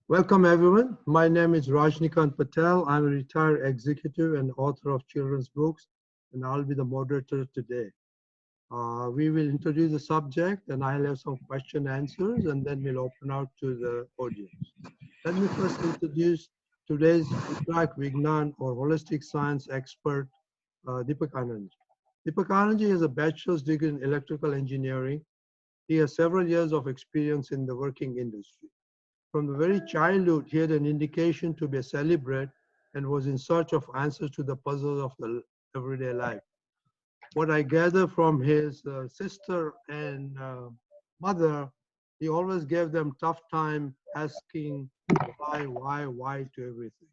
Welcome everyone. My name is Rajnikant Patel. I'm a retired executive and author of children's books, and I'll be the moderator today. We will introduce the subject and I'll have some question answers and then we'll open out to the audience. Let me first introduce today's VYAVAR Vignan or holistic science expert, Deepakanandji. Deepakanandji has a bachelor's degree in electrical engineering. He has several years of experience in the working industry. From the very childhood, he had an indication to be a celebrate and was in search of answers to the puzzles of the everyday life. What I gather from his sister and mother, he always gave them tough time asking why to everything.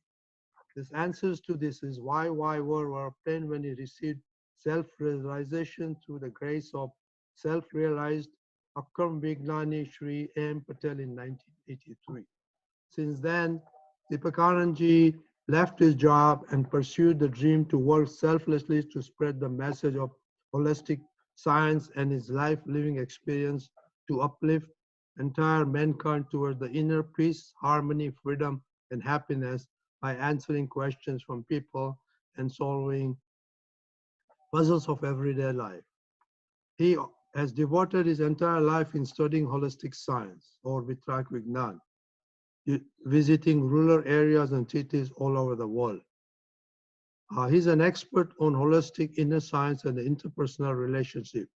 His answers to this is why were obtained when he received self-realization through the grace of self-realized Akram Vignani Shri M. Patel in 1983. Since then, Deepakanandji left his job and pursued the dream to work selflessly to spread the message of holistic science and his life living experience to uplift entire mankind toward the inner peace, harmony, freedom, and happiness by answering questions from people and solving puzzles of everyday life. He has devoted his entire life in studying holistic science or VYAVAR Vignan, visiting rural areas and cities all over the world. He's an expert on holistic inner science and the interpersonal relationship.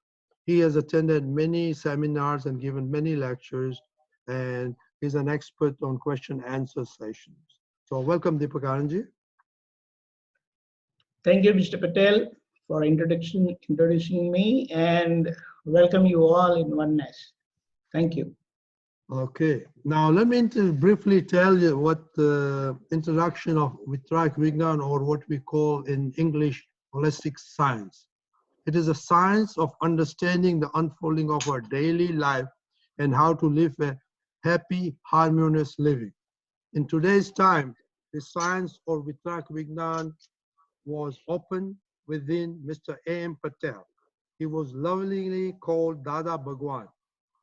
He has attended many seminars and given many lectures, and he's an expert on question answer sessions. So welcome, Deepakanandji. Thank you, Mr. Patel, for introducing me, and welcome you all in oneness. Thank you. Okay, now let me briefly tell you what the introduction of VYAVAR Vignan, or what we call in English holistic science. It is a science of understanding the unfolding of our daily life and how to live a happy, harmonious living. In today's time, the science or VYAVAR Vignan was opened within Mr. A.M. Patel. He was lovingly called Dada Bhagwan,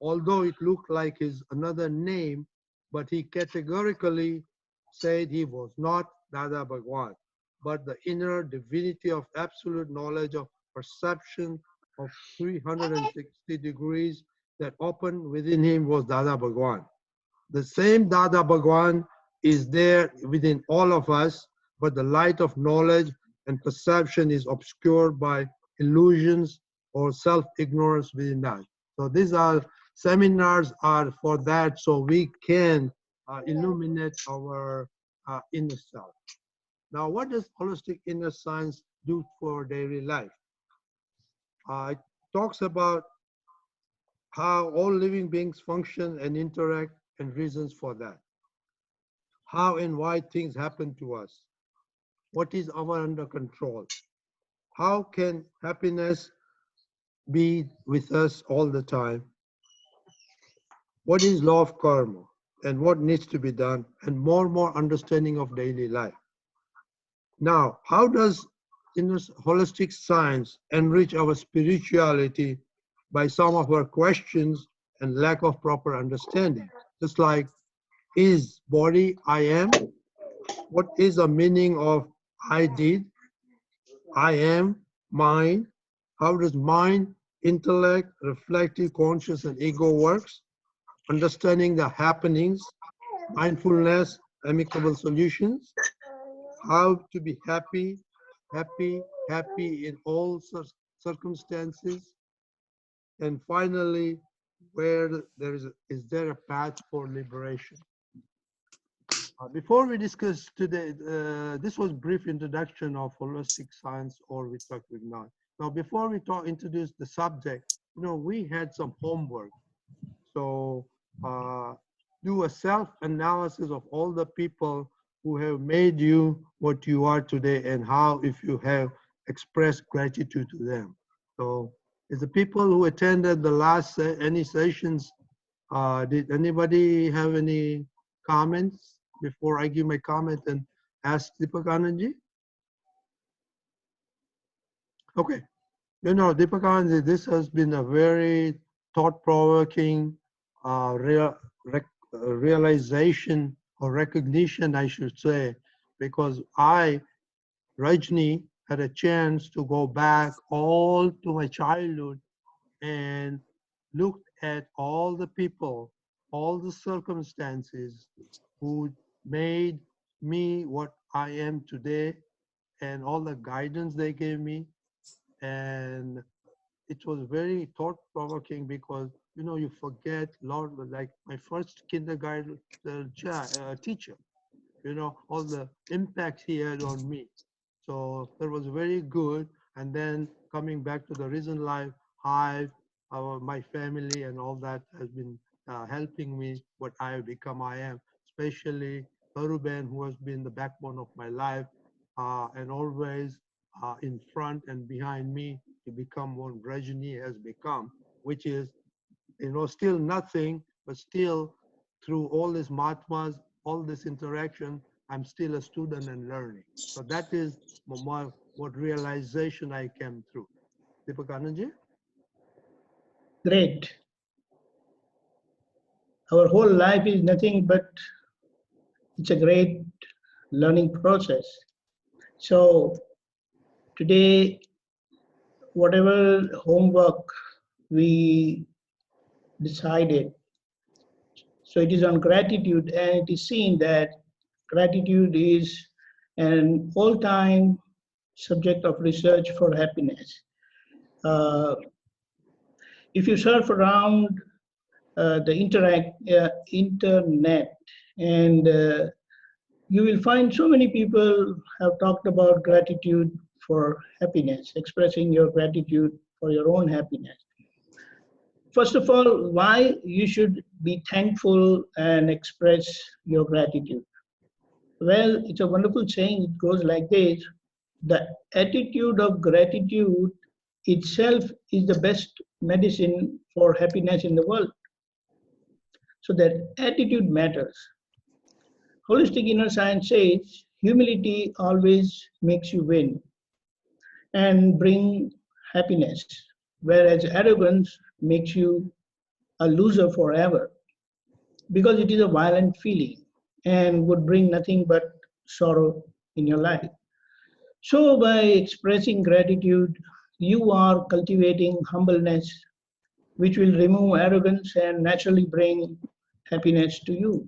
although it looked like his another name, but he categorically said he was not Dada Bhagwan, but the inner divinity of absolute knowledge of perception of 360 degrees that opened within him was Dada Bhagwan. The same Dada Bhagwan is there within all of us, but the light of knowledge and perception is obscured by illusions or self-ignorance within us. So these are seminars are for that, so we can illuminate our inner self. Now, what does holistic inner science do for daily life? It talks about how all living beings function and interact and reasons for that. How and why things happen to us. What is our under control? How can happiness be with us all the time? What is law of karma and what needs to be done, and more understanding of daily life. Now, how does holistic science enrich our spirituality by some of our questions and lack of proper understanding? Just like, is body I am? What is the meaning of I did, I am, mind? How does mind, intellect, reflective, conscious, and ego works? Understanding the happenings, mindfulness, amicable solutions, how to be happy in all circumstances, and finally, where there is there a path for liberation? Before we discuss today, this was brief introduction of holistic science or VYAVAR Vignan. Now, before we introduce the subject, we had some homework. So do a self-analysis of all the people who have made you what you are today, and how, if you have expressed gratitude to them. So is the people who attended the last any sessions, did anybody have any comments before I give my comment and ask Deepakanandji? Okay, Deepakanandji, this has been a very thought-provoking realization or recognition, I should say, because I, Rajni, had a chance to go back all to my childhood and looked at all the people, all the circumstances who made me what I am today, and all the guidance they gave me. And it was very thought-provoking because, you forget a lot, like my first kindergarten teacher, all the impact he had on me. So that was very good. And then coming back to the Risen Life Hive, my family and all that has been helping me what I have become I am, especially Taruben, who has been the backbone of my life and always in front and behind me to become what Rajni has become, which is, still nothing, but still through all these Mahatmas, all this interaction, I'm still a student and learning. So that is what realization I came through. Deepakanandji? Great. Our whole life is nothing but it's a great learning process. So today, whatever homework we decided, so it is on gratitude, and it is seen that gratitude is an all-time subject of research for happiness. If you surf around the internet, and you will find so many people have talked about gratitude for happiness, expressing your gratitude for your own happiness. First of all, why you should be thankful and express your gratitude? Well, it's a wonderful saying. It goes like this: the attitude of gratitude itself is the best medicine for happiness in the world. So that attitude matters. Holistic inner science says humility always makes you win and bring happiness, whereas arrogance makes you a loser forever, because it is a violent feeling and would bring nothing but sorrow in your life. So by expressing gratitude, you are cultivating humbleness, which will remove arrogance and naturally bring happiness to you.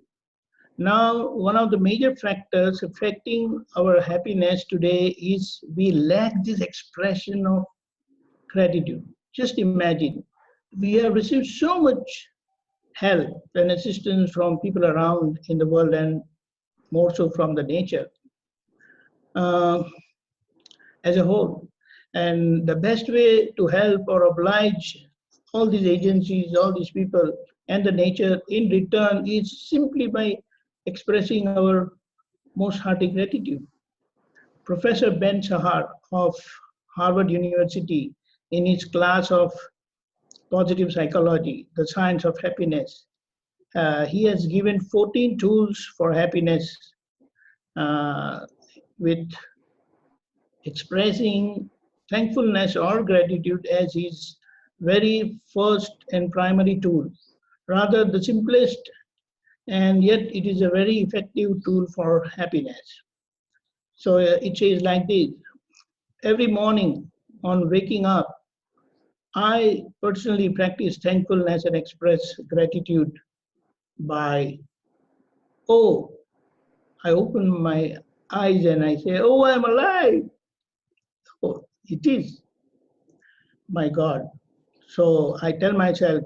Now, one of the major factors affecting our happiness today is we lack this expression of gratitude. Just imagine, we have received so much help and assistance from people around in the world, and more so from the nature uh, as a whole. And the best way to help or oblige all these agencies, all these people, and the nature in return is simply by expressing our most hearty gratitude. Professor Ben Sahar of Harvard University, in his class of positive psychology, the science of happiness, he has given 14 tools for happiness with expressing thankfulness or gratitude as his very first and primary tool. Rather, the simplest, and yet it is a very effective tool for happiness. So it says like this: every morning on waking up, I personally practice thankfulness and express gratitude by, oh, I open my eyes and I say, oh, I'm alive. Oh, it is my God. So I tell myself,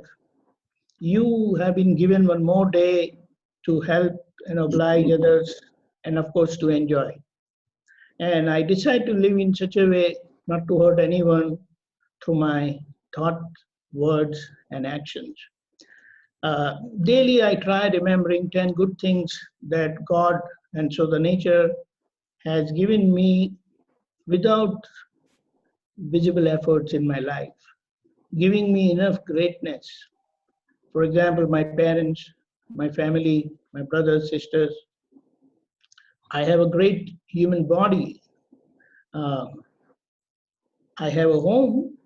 you have been given one more day to help and oblige others, and of course to enjoy. And I decide to live in such a way not to hurt anyone through my thoughts, words, and actions. Daily, I try remembering 10 good things that God and so the nature has given me without visible efforts in my life, giving me enough greatness. For example, my parents, my family, my brothers, sisters. I have a great human body. Uh, I have a home.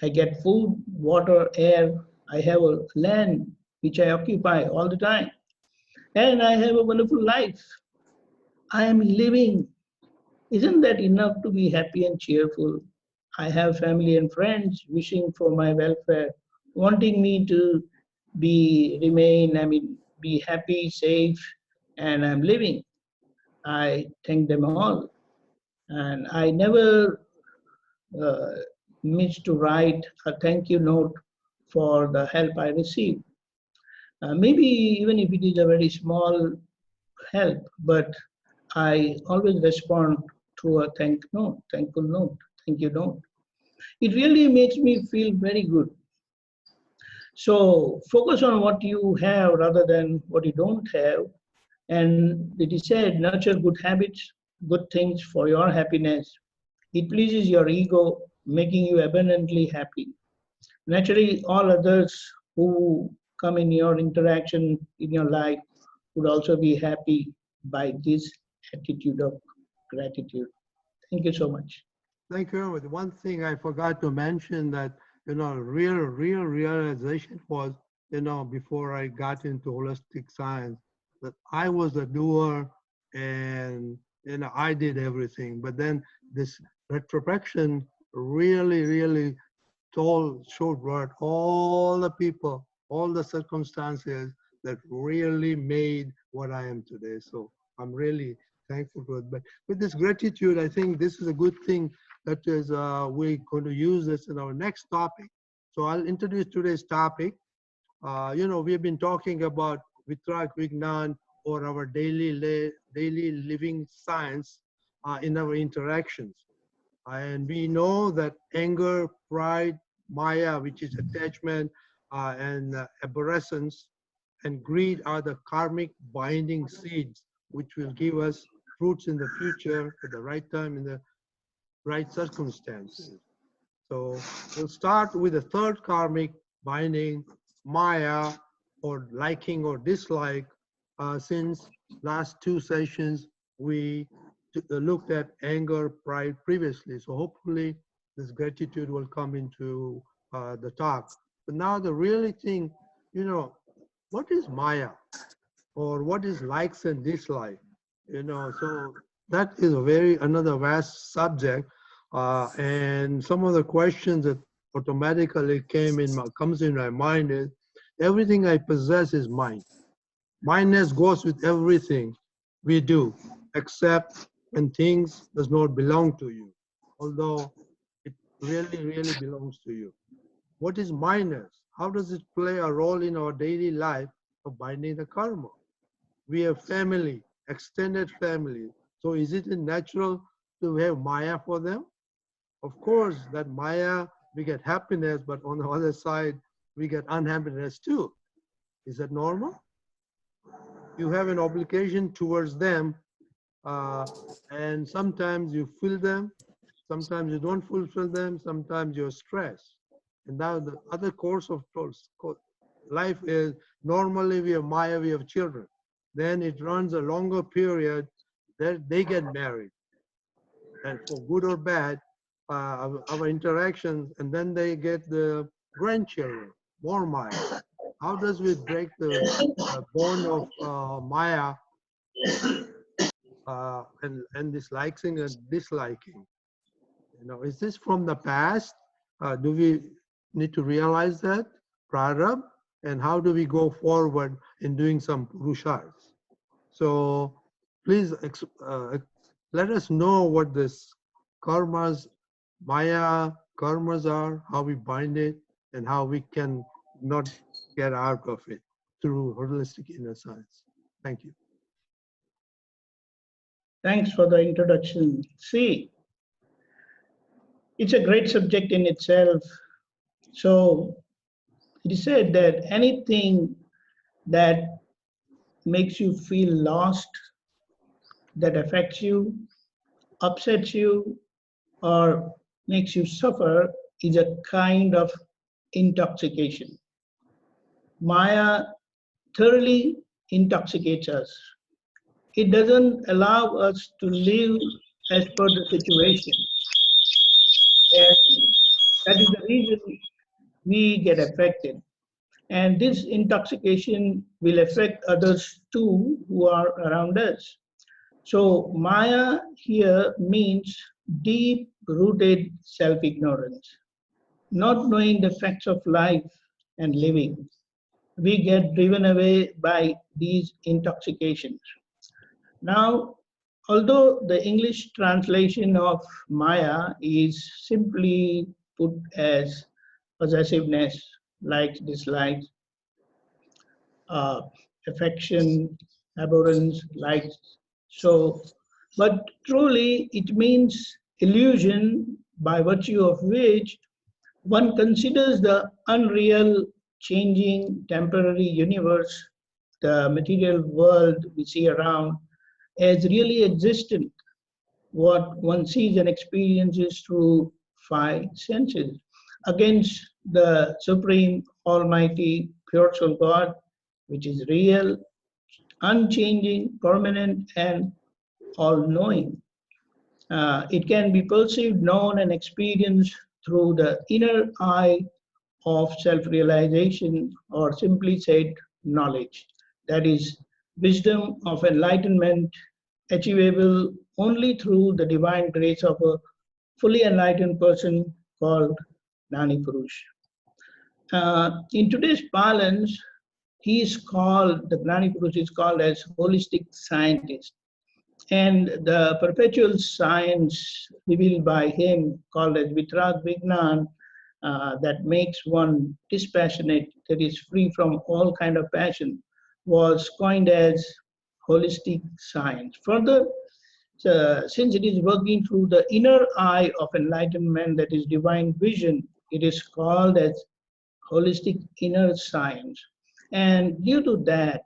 I get food, water, air. I have a land which I occupy all the time. and I have a wonderful life. I am living. Isn't that enough to be happy and cheerful? I have family and friends wishing for my welfare, wanting me to be happy, safe, and I'm living. I thank them all. And I never uh, miss to write a thank you note for the help I received. Maybe even if it is a very small help, but I always respond to a thankful note, thank you note. It really makes me feel very good. So focus on what you have rather than what you don't have. And it is said, nurture good habits, good things for your happiness. It pleases your ego, making you abundantly happy. Naturally, all others who come in your interaction in your life would also be happy by this attitude of gratitude. Thank you so much. Thank you. The one thing I forgot to mention that, real realization was, before I got into holistic science, that I was a doer and, I did everything. But then this retrospection really showed what all the people, all the circumstances that really made what I am today. So I'm really thankful for it. But with this gratitude, I think this is a good thing that is, we're going to use this in our next topic. So I'll introduce today's topic. We've been talking about Vitrak Vignan, or our daily living science in our interactions. And we know that anger, pride, Maya, which is attachment, and abhorrence and greed are the karmic binding seeds, which will give us fruits in the future at the right time, in the right circumstances. So we'll start with the third karmic binding, Maya, or liking or dislike. Since last two sessions, we looked at anger, pride previously. So hopefully this gratitude will come into the talk. But now the really thing, what is Maya? Or what is likes and dislike? So that is another vast subject. And some of the questions that automatically comes in my mind is, everything I possess is mine. My-ness goes with everything we do, except when things does not belong to you, although it really belongs to you. What is my-ness? How does it play a role in our daily life of binding the karma? We have family, extended family. So is it natural to have Maya for them? Of course, that Maya, we get happiness, but on the other side, we get unhappiness too. Is that normal? You have an obligation towards them, and sometimes you fill them, sometimes you don't fulfill them, sometimes you're stressed. And now the other course of life is, normally we have Maya, we have children. Then it runs a longer period, that they get married. And for good or bad, our interactions, and then they get the grandchildren, more Maya. How does we break the bond of Maya and this liking and disliking? Is this from the past? Do we need to realize that, Prarabdth? And how do we go forward in doing some purusharths? So please let us know what this karmas, Maya karmas are, how we bind it, and how we can not get out of it through holistic inner science. Thank you. Thanks for the introduction. See, it's a great subject in itself. So it is said that anything that makes you feel lost, that affects you, upsets you, or makes you suffer is a kind of intoxication. Maya thoroughly intoxicates us. It doesn't allow us to live as per the situation. And that is the reason we get affected. And this intoxication will affect others too who are around us. So Maya here means deep rooted self-ignorance, not knowing the facts of life and living. We get driven away by these intoxications. Now, although the English translation of Maya is simply put as possessiveness, likes, dislikes, uh, affection, abhorrence, likes. So, but truly it means illusion by virtue of which one considers the unreal, changing, temporary universe, the material world we see around, as really existent, what one sees and experiences through five senses, against the supreme, almighty, pure soul God, which is real, unchanging, permanent, and all knowing. It can be perceived, known, and experienced through the inner eye of self realization, or simply said, knowledge. That is, wisdom of enlightenment, achievable only through the divine grace of a fully enlightened person called Gnani Purush. In today's parlance, he is called, the Gnani Purush is called as holistic scientist. And the perpetual science revealed by him, called as Vitrag Vignan, that makes one dispassionate, that is free from all kind of passion, was coined as holistic science. Further, since it is working through the inner eye of enlightenment, that is divine vision, it is called as holistic inner science. And due to that,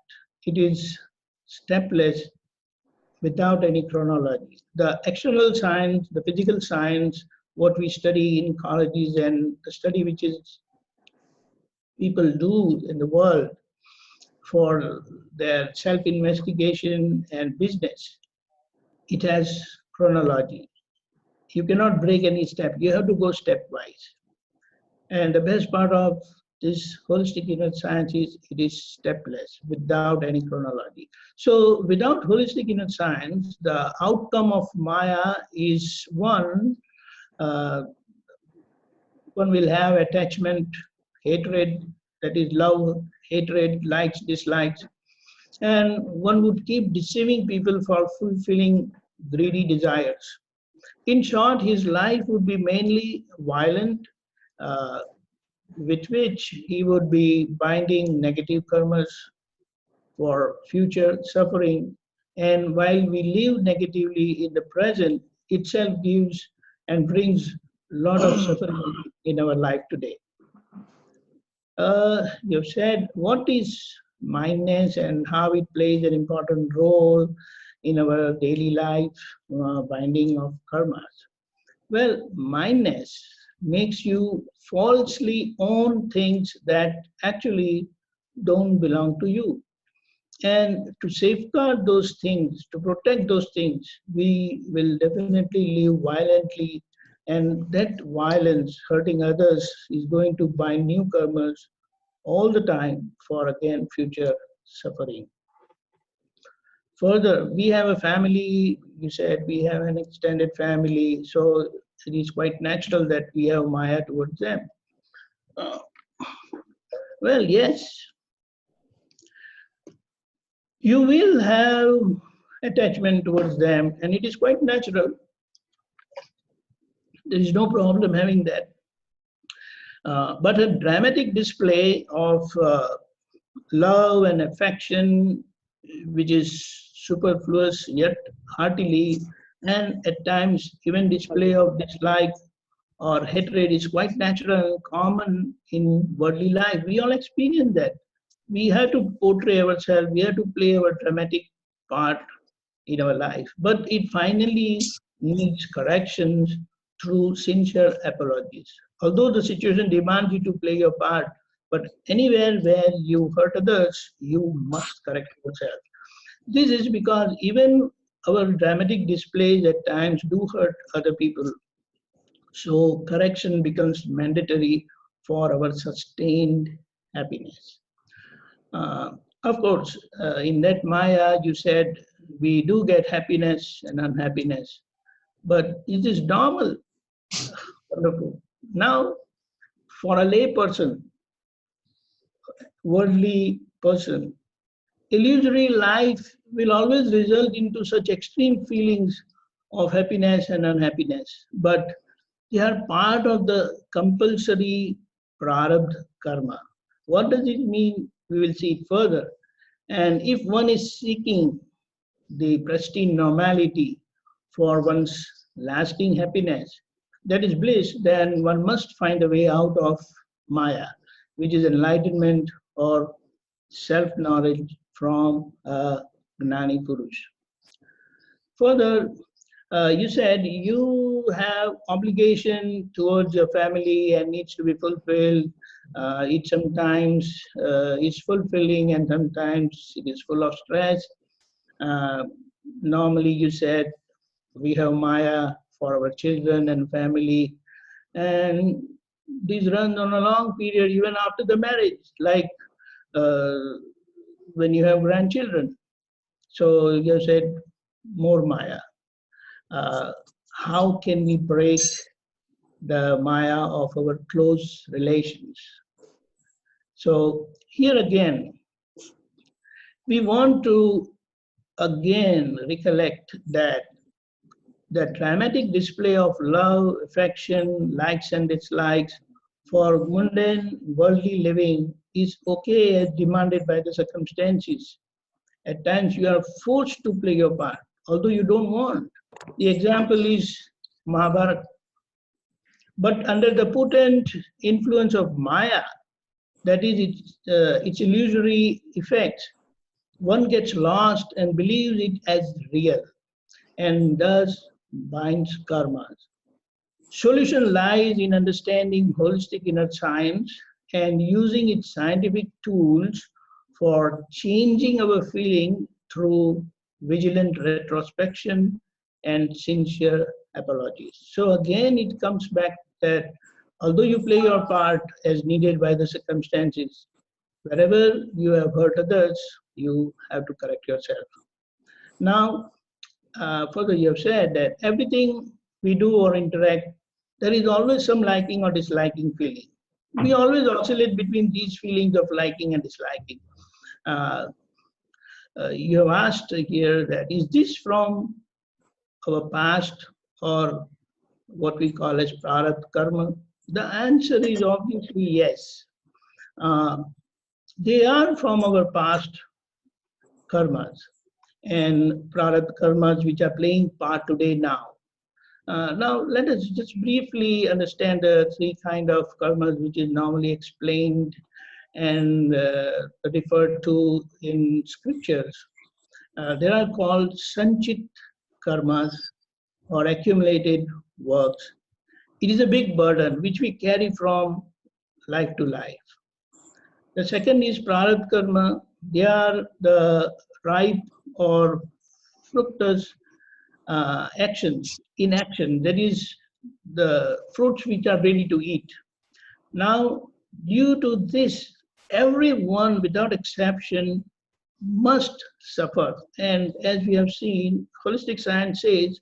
it is stepless, without any chronology. The external science, the physical science, what we study in colleges and the study which is people do in the world for their self-investigation and business, it has chronology. You cannot break any step. You have to go stepwise. And the best part of this holistic inner science is it is stepless, without any chronology. So without holistic inner science, the outcome of Maya is one will have attachment, hatred, that is love, hatred, likes, dislikes, and one would keep deceiving people for fulfilling greedy desires. In short, his life would be mainly violent, uh, with which he would be binding negative karmas for future suffering. And while we live negatively in the present, itself gives and brings a lot of suffering in our life today. You've said, what is mindness and how it plays an important role in our daily life, binding of karmas? Well, mindness makes you falsely own things that actually don't belong to you. And to safeguard those things, to protect those things, we will definitely live violently. And that violence, hurting others, is going to bind new karmas all the time for, again, future suffering. Further, we have a family, you said we have an extended family, so it is quite natural that we have Maya towards them. Well, yes, you will have attachment towards them, and it is quite natural. There is no problem having that. But a dramatic display of love and affection, which is superfluous yet heartily, and at times even display of dislike or hatred is quite natural and common in worldly life. We all experience that. We have to portray ourselves, we have to play our dramatic part in our life. But it finally needs corrections through sincere apologies. Although the situation demands you to play your part, but anywhere where you hurt others, you must correct yourself. This is because even our dramatic displays at times do hurt other people. So correction becomes mandatory for our sustained happiness. Uh, of course, in that Maya, you said we do get happiness and unhappiness, but it is normal. Wonderful. Now, for a lay person, worldly person, illusory life will always result into such extreme feelings of happiness and unhappiness, but they are part of the compulsory Prarabdh karma. What does it mean? We will see it further. And if one is seeking the pristine normality for one's lasting happiness, that is bliss, then one must find a way out of Maya, which is enlightenment or self-knowledge from a Gnani Purush. Further, you said you have obligation towards your family and needs to be fulfilled. It sometimes is fulfilling and sometimes it is full of stress. Uh, Normally, you said we have Maya for our children and family, and this runs on a long period even after the marriage, like uh, when you have grandchildren. So you said more Maya. Uh, how can we break the Maya of our close relations? So here again, we want to again recollect that the dramatic display of love, affection, likes and dislikes for mundane worldly living is okay as demanded by the circumstances. At times you are forced to play your part, although you don't want. The example is Mahabharata. But under the potent influence of Maya, that is its illusory effects, one gets lost and believes it as real and thus binds karmas. Solution lies in understanding holistic inner science and using its scientific tools for changing our feeling through vigilant retrospection and sincere apologies. So again, it comes back that although you play your part as needed by the circumstances, wherever you have hurt others, you have to correct yourself. Now, further, you have said that everything we do or interact, there is always some liking or disliking feeling. We always oscillate between these feelings of liking and disliking. Uh, you have asked here that is this from our past or what we call as Prarabdh karma? The answer is obviously yes. Uh, they are from our past karmas and Prarabdha karmas which are playing part today now. Now let us just briefly understand the three kind of karmas which is normally explained and referred to in scriptures. They are called sanchit karmas or accumulated works. It is a big burden which we carry from life to life. The second is Prarabdha karma. They are the ripe or fructus actions in action. That is the fruits which are ready to eat. Now, due to this, everyone without exception must suffer. And as we have seen, holistic science says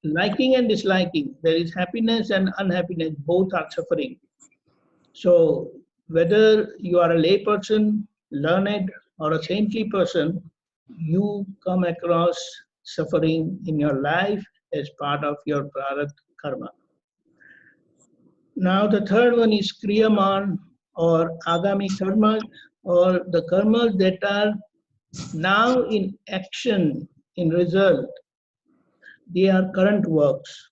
liking and disliking, there is happiness and unhappiness, both are suffering. So whether you are a lay person, learned, or a saintly person, you come across suffering in your life as part of your Prarabdha karma. Now the third one is Kriyaman or Agami karmas or the karmas that are now in action, in result. They are current works.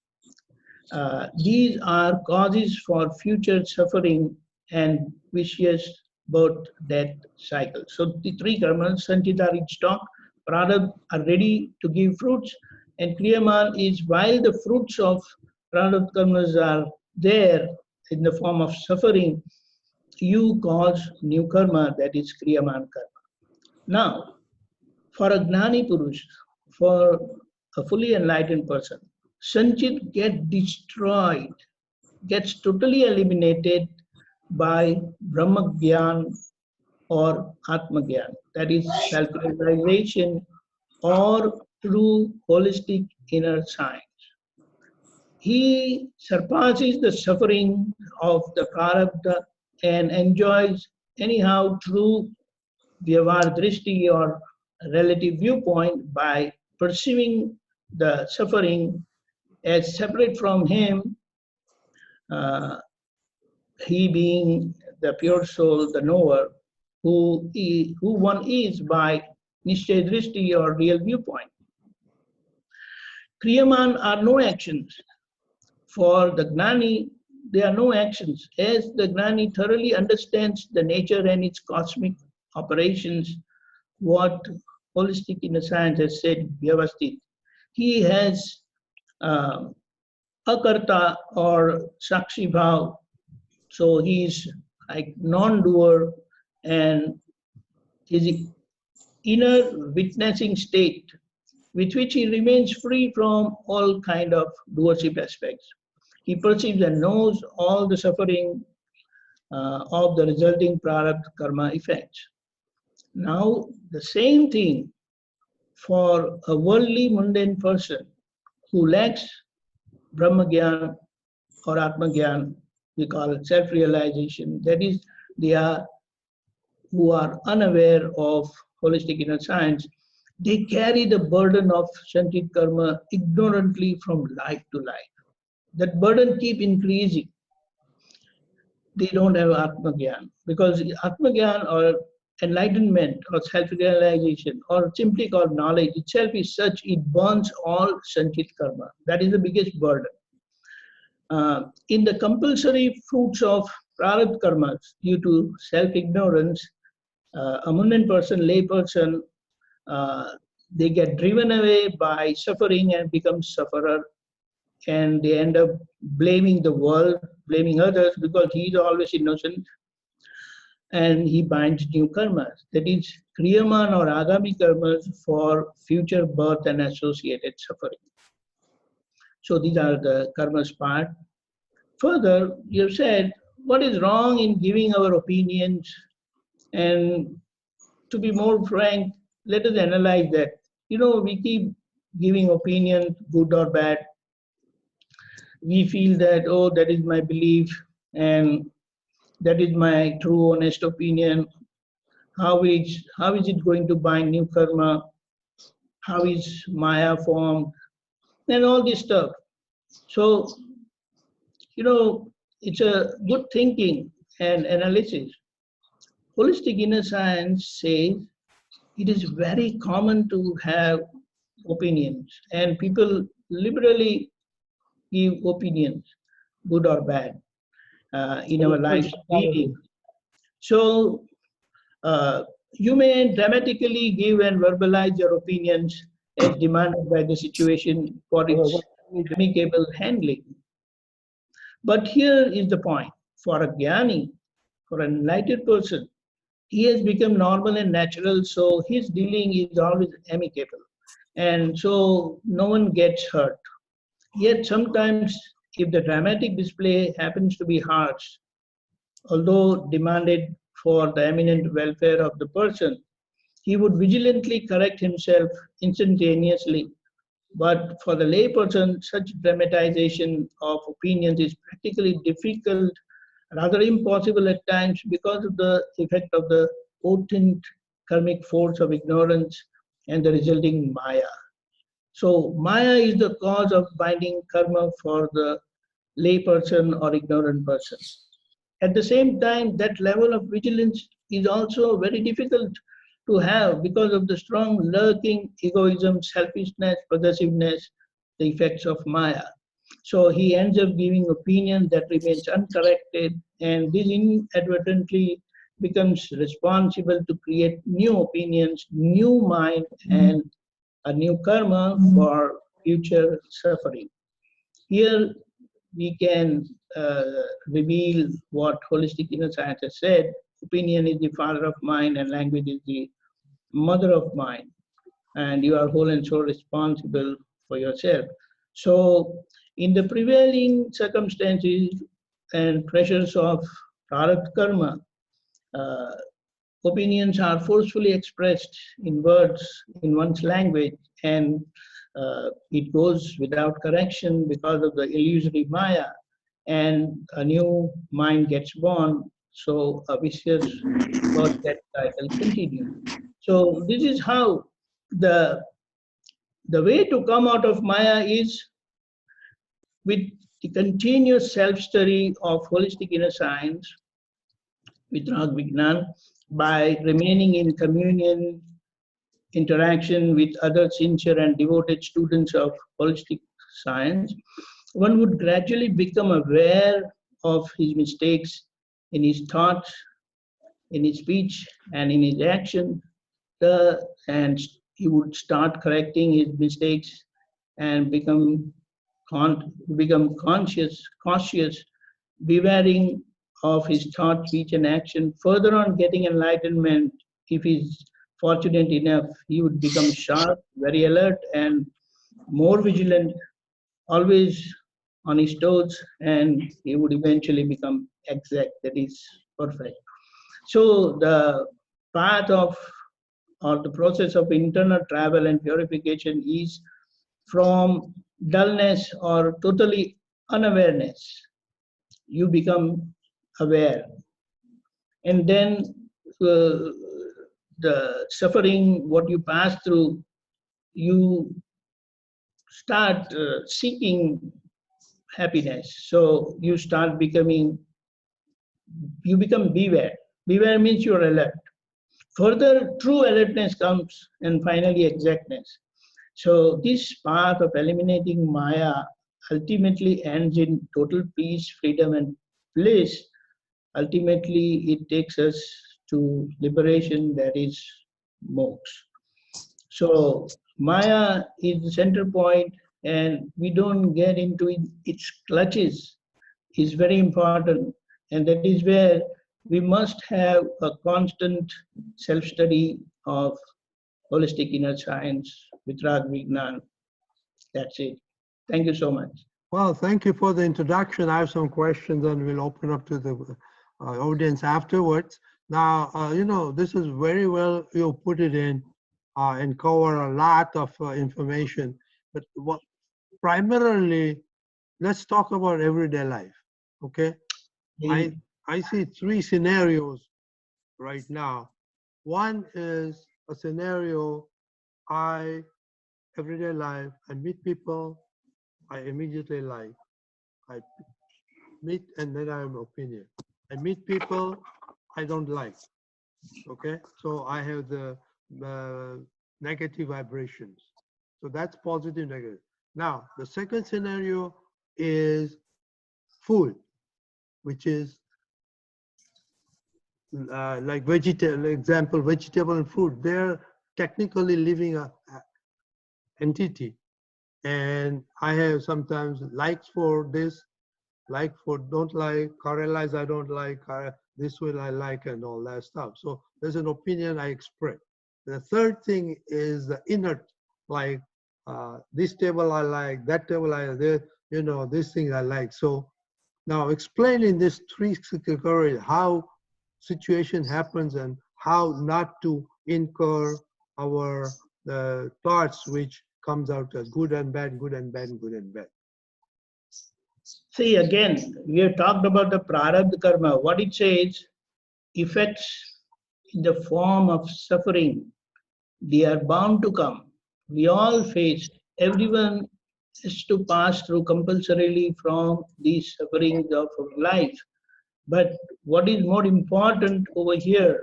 These are causes for future suffering and vicious birth death cycle. So the three karmas, sanchita are in stock, Prarabdha are ready to give fruits, and Kriyaman is while the fruits of Prarabdha karmas are there in the form of suffering, you cause new karma, that is Kriyaman karma. Now, for a Gnani Purush, for a fully enlightened person, Sanchit gets destroyed, gets totally eliminated by Brahma Gyan or Atma Gyan, that is self-realization, or through holistic inner science. He surpasses the suffering of the Prarabdha and enjoys anyhow through VYAVAR Drishti or relative viewpoint by perceiving the suffering as separate from him, uh, he being the pure soul, the knower, who one is by Nishchay Drishti or real viewpoint. Kriyaman are no actions. For the Gnani, there are no actions. As the Gnani thoroughly understands the nature and its cosmic operations, what holistic inner science has said, Vyavasthit, he has akarta or sakshi bhav, so he is like non-doer, and his inner witnessing state with which he remains free from all kind of doership aspects. He perceives and knows all the suffering of the resulting prarabdha karma effects. Now, the same thing for a worldly mundane person who lacks Brahma Gyan or Atma Gyan, we call it self-realization, that is, they are who are unaware of holistic inner science, they carry the burden of Sanchit karma ignorantly from life to life. That burden keep increasing. They don't have Atma Gyan, because Atma Gyan or enlightenment or self-realization or simply called knowledge itself is such, it burns all Sanchit karma. That is the biggest burden. In the compulsory fruits of Prarabdha karmas, due to self-ignorance, a mundane person, lay person, they get driven away by suffering and become sufferer, and they end up blaming the world, blaming others, because he is always innocent, and he binds new karmas. That is Kriyaman or Agami karmas for future birth and associated suffering. So these are the karmas part. Further, you have said, what is wrong in giving our opinions? And to be more frank, let us analyze that. You know, we keep giving opinions, good or bad. We feel that, oh, that is my belief and that is my true, honest opinion. How is it going to bind new karma? How is Maya formed? And all this stuff. So, you know, it's a good thinking and analysis. Holistic inner science says it is very common to have opinions, and people liberally give opinions, good or bad, in our lives leading. So you may dramatically give and verbalize your opinions as demanded by the situation for its amicable handling. But here is the point. For a jnani, for an enlightened person, he has become normal and natural, so his dealing is always amicable. And so no one gets hurt. Yet sometimes, if the dramatic display happens to be harsh, although demanded for the eminent welfare of the person, he would vigilantly correct himself instantaneously. But for the layperson, such dramatization of opinions is practically difficult, rather impossible at times, because of the effect of the potent karmic force of ignorance and the resulting Maya. So Maya is the cause of binding karma for the layperson or ignorant person. At the same time, that level of vigilance is also very difficult to have because of the strong lurking egoism, selfishness, possessiveness, the effects of Maya. So he ends up giving opinion that remains uncorrected, and this inadvertently becomes responsible to create new opinions, new mind, and a new karma for future suffering. Here we can reveal what holistic inner science has said. Opinion is the father of mind and language is the mother of mind, and you are whole and soul responsible for yourself. So in the prevailing circumstances and pressures of Prarabdh karma, uh, opinions are forcefully expressed in words in one's language, and it goes without correction because of the illusory Maya, and a new mind gets born. So a vicious birth death cycle continues. So this is how the the way to come out of Maya is with the continuous self-study of holistic inner science, VYAVAR Vignan, by remaining in communion, interaction with other sincere and devoted students of holistic science, one would gradually become aware of his mistakes in his thoughts, in his speech, and in his action, and he would start correcting his mistakes and become conscious, cautious, bewaring of his thought, speech, and action. Further on, getting enlightenment, if he's fortunate enough, he would become sharp, very alert, and more vigilant, always on his toes, and he would eventually become exact, that is perfect. So the path of or the process of internal travel and purification is from dullness or totally unawareness. You become aware, and then uh, the suffering, what you pass through, you start seeking happiness. So you become beware. Beware means you're alert. Further, true alertness comes, and finally exactness. So this path of eliminating Maya ultimately ends in total peace, freedom, and bliss. Ultimately, it takes us to liberation, that is moksha. So Maya is the center point, and we don't get into its clutches is very important, and that is where we must have a constant self-study of holistic inner science with Rag Vignan. That's it. Thank you so much. Well, thank you for the introduction. I have some questions and we'll open up to the audience afterwards. Now, this is very well, you put it in and cover a lot of information. But primarily, let's talk about everyday life, okay? I see three scenarios right now. One is a scenario, everyday life, I meet people I immediately like. I meet and then I have an opinion. I meet people I don't like. Okay, so I have the negative vibrations. So that's positive, negative. Now, the second scenario is food, which is like vegetable, example, vegetable and fruit. They're technically living a entity. And I have sometimes likes for this, like for don't like, realize I don't like, this will I like, and all that stuff. So there's an opinion I express. The third thing is the inner, like this table I like, that table I like, this thing I like. So now explain in this three categories how situation happens and how not to incur our thoughts which comes out as good and bad, good and bad, good and bad. See, again, we have talked about the Prarabdh karma. What it says, effects in the form of suffering, they are bound to come. We all face, everyone has to pass through compulsorily from these sufferings of life. But what is more important over here,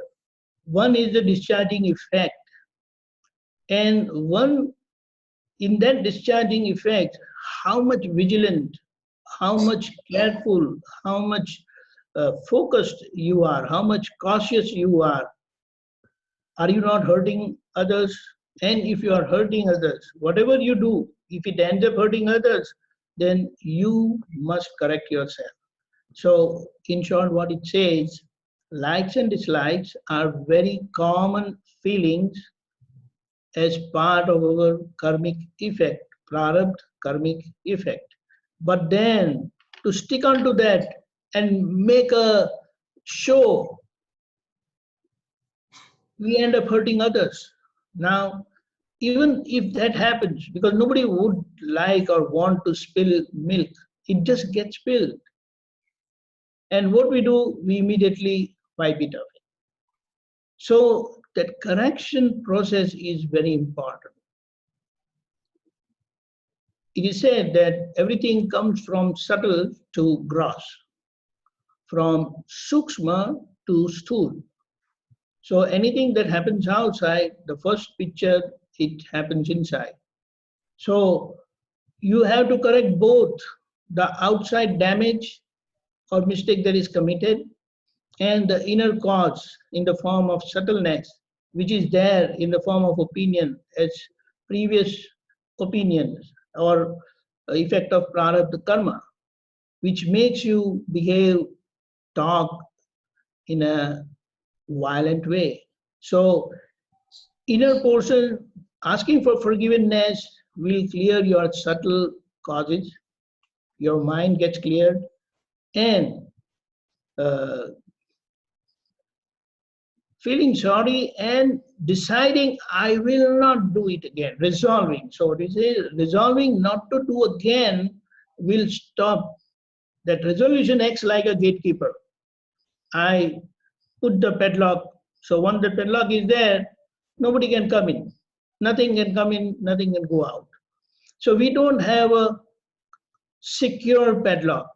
one is the discharging effect. And one, in that discharging effect, how much vigilant, how much careful, how much focused you are, how much cautious you are you not hurting others? And if you are hurting others, whatever you do, if it ends up hurting others, then you must correct yourself. So in short, what it says, likes and dislikes are very common feelings as part of our karmic effect, prarabdha karmic effect. But then to stick on to that and make a show, we end up hurting others. Now, even if that happens, because nobody would like or want to spill milk, it just gets spilled. And what we do, we immediately wipe it away. So that correction process is very important. It is said that everything comes from subtle to gross, from sukshma to sthul. So anything that happens outside, the first picture, it happens inside. So you have to correct both the outside damage or mistake that is committed and the inner cause in the form of subtleness, which is there in the form of opinion as previous opinions or effect of Prarabdth karma, which makes you behave, talk in a violent way. So inner portion, asking for forgiveness will clear your subtle causes, your mind gets cleared, and uh, feeling sorry and deciding I will not do it again, resolving. So this is resolving not to do again will stop. That resolution acts like a gatekeeper. I put the padlock. So once the padlock is there, nobody can come in. Nothing can come in, nothing can go out. So we don't have a secure padlock,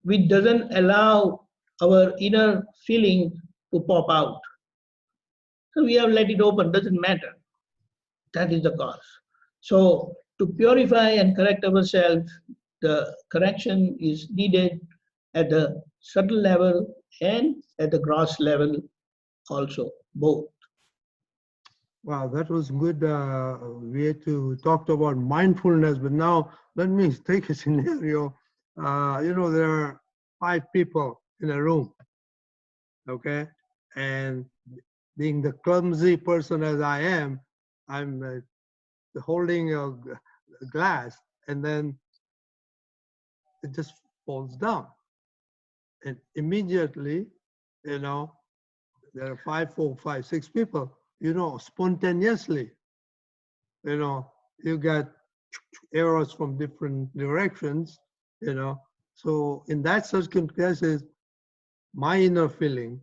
which doesn't allow our inner feeling to pop out. So we have let it open, doesn't matter. That is the cause. So to purify and correct ourselves, the correction is needed at the subtle level and at the gross level also, both. Wow, that was good way to talk about mindfulness. But now let me take a scenario. There are 5 people in a room, okay? And being the clumsy person as I am, I'm holding a glass, and then it just falls down. And immediately, there are 5, 4, 5, 6 people, spontaneously, you got arrows from different directions, So in that circumstances, my inner feeling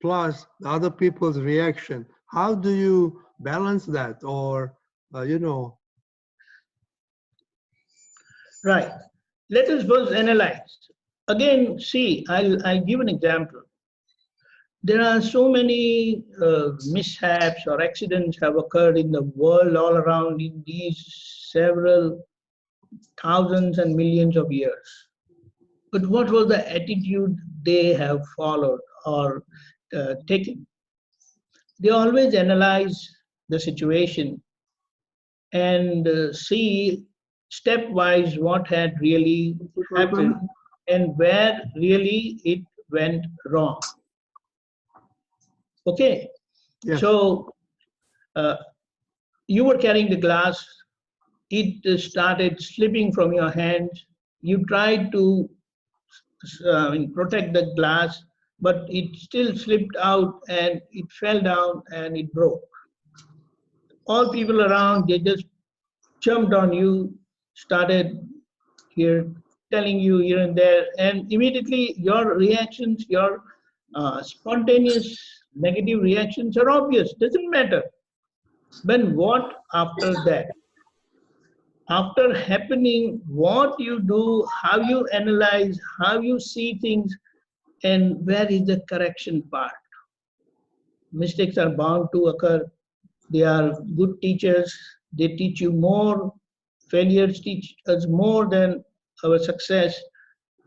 plus the other people's reaction, how do you balance that? Or, Right. Let us first analyze. Again, see, I'll give an example. There are so many mishaps or accidents have occurred in the world all around in these several thousands and millions of years. But what was the attitude they have followed or taken? They always analyze the situation and see stepwise what had really happened and where really it went wrong. Okay, yes. so you were carrying the glass, it started slipping from your hands. You tried to protect the glass, but it still slipped out and it fell down and it broke. All people around, they just jumped on you, started here telling you here and there, and immediately your reactions, your spontaneous negative reactions are obvious, doesn't matter. Then what after that? After happening, what you do, how you analyze, how you see things, and where is the correction part? Mistakes are bound to occur. They are good teachers. They teach you more. Failures teach us more than our success.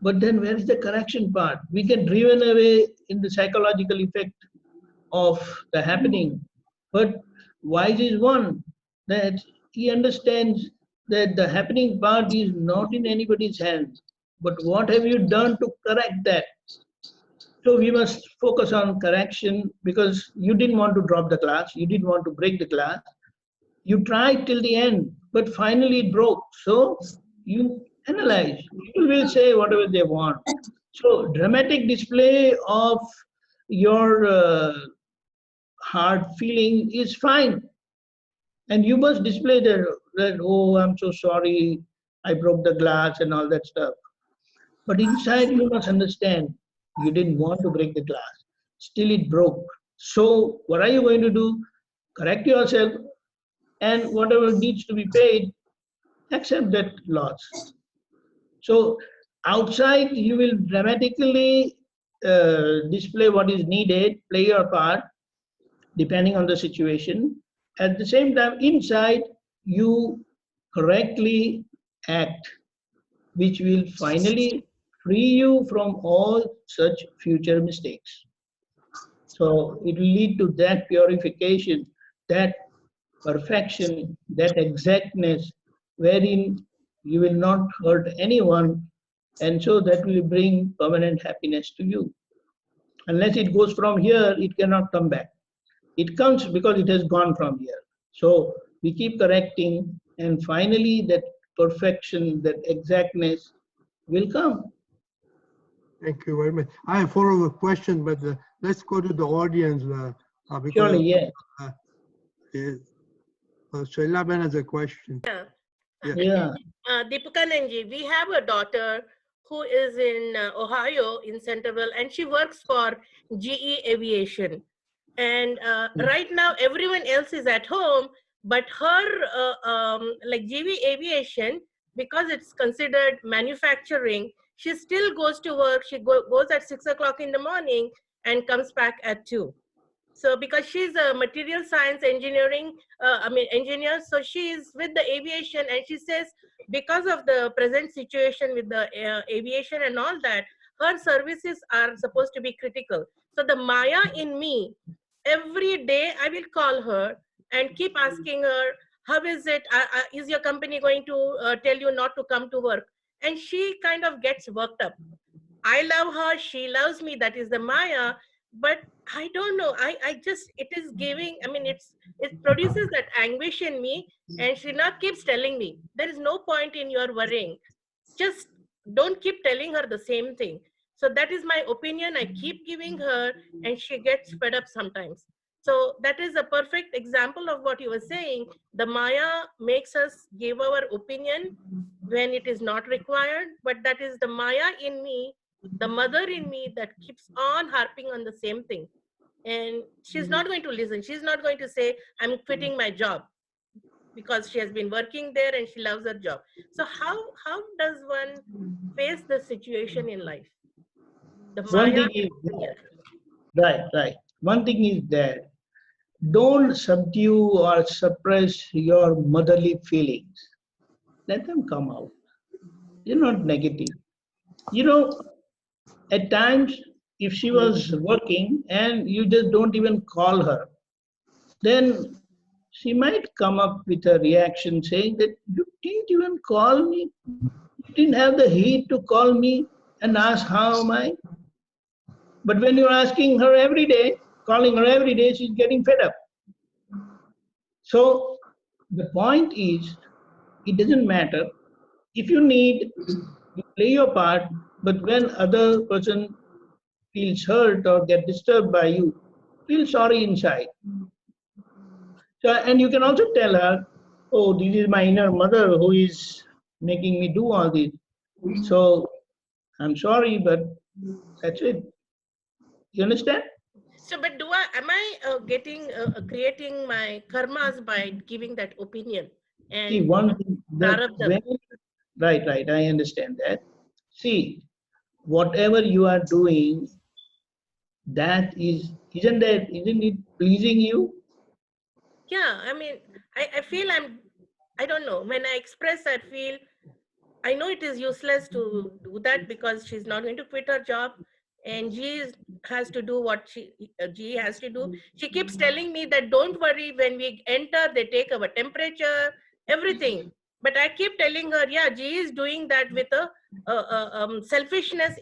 But then where is the correction part? We get driven away in the psychological effect of the happening. But wise is one that he understands that the happening part is not in anybody's hands. But what have you done to correct that? So we must focus on correction because you didn't want to drop the glass, you didn't want to break the glass. You tried till the end, but finally it broke. So you analyze. People will say whatever they want. So dramatic display of your hard feeling is fine. And you must display that, oh, I'm so sorry, I broke the glass and all that stuff. But inside you must understand, you didn't want to break the glass. Still it broke. So what are you going to do? Correct yourself, and whatever needs to be paid, accept that loss. So outside you will dramatically display what is needed, play your part depending on the situation. At the same time, inside you correctly act, which will finally free you from all such future mistakes. So it will lead to that purification, that perfection, that exactness, wherein you will not hurt anyone, and so that will bring permanent happiness to you. Unless it goes from here, it cannot come back. It comes because it has gone from here. So we keep correcting, and finally that perfection, that exactness will come. Thank you very much. I have follow-up question, but let's go to the audience because Surely, yes. Shaila Ben has a question. Yeah. Yeah. Deepakanandji, we have a daughter who is in Ohio in Centerville, and she works for GE Aviation. And right now, everyone else is at home, but her, like GE Aviation, because it's considered manufacturing, she still goes to work. She goes at 6 o'clock in the morning and comes back at 2. So because she's a material science engineering, engineer, so she is with the aviation, and she says because of the present situation with the aviation and all that, her services are supposed to be critical. So the Maya in me, every day I will call her and keep asking her, how is it? Is your company going to tell you not to come to work? And she kind of gets worked up. I love her, she loves me, that is the Maya, but I don't know, I just, it is giving, it produces that anguish in me, and Srinath keeps telling me, there is no point in your worrying, just don't keep telling her the same thing. So that is my opinion, I keep giving her, and she gets fed up sometimes. So that is a perfect example of what you were saying. The Maya makes us give our opinion when it is not required, but that is the Maya in me, the mother in me, that keeps on harping on the same thing. And she's not going to listen. She's not going to say, I'm quitting my job, because she has been working there and she loves her job. So how does one face the situation in life? The One Maya. thing is right. One thing is that don't subdue or suppress your motherly feelings. Let them come out. You're not negative. You know, at times, if she was working and you just don't even call her, then she might come up with a reaction saying that you didn't even call me. You didn't have the heat to call me and ask how am I. But when you're asking her every day, calling her every day, she's getting fed up. So the point is, it doesn't matter. If you need, you play your part, but when other person feels hurt or get disturbed by you, feel sorry inside. So, and you can also tell her, oh, this is my inner mother who is making me do all this. So I'm sorry, but that's it. You understand? So, but am I creating my karmas by giving that opinion? And See, one thing that Prarabdth. right, I understand that. See, whatever you are doing, that isn't it pleasing you? Yeah, I feel I don't know, when I express, I feel, I know it is useless to do that because she's not going to quit her job, and has to do what G has to do. She keeps telling me that don't worry, when we enter, they take our temperature, everything. But I keep telling her, yeah, G is doing that with a selfishness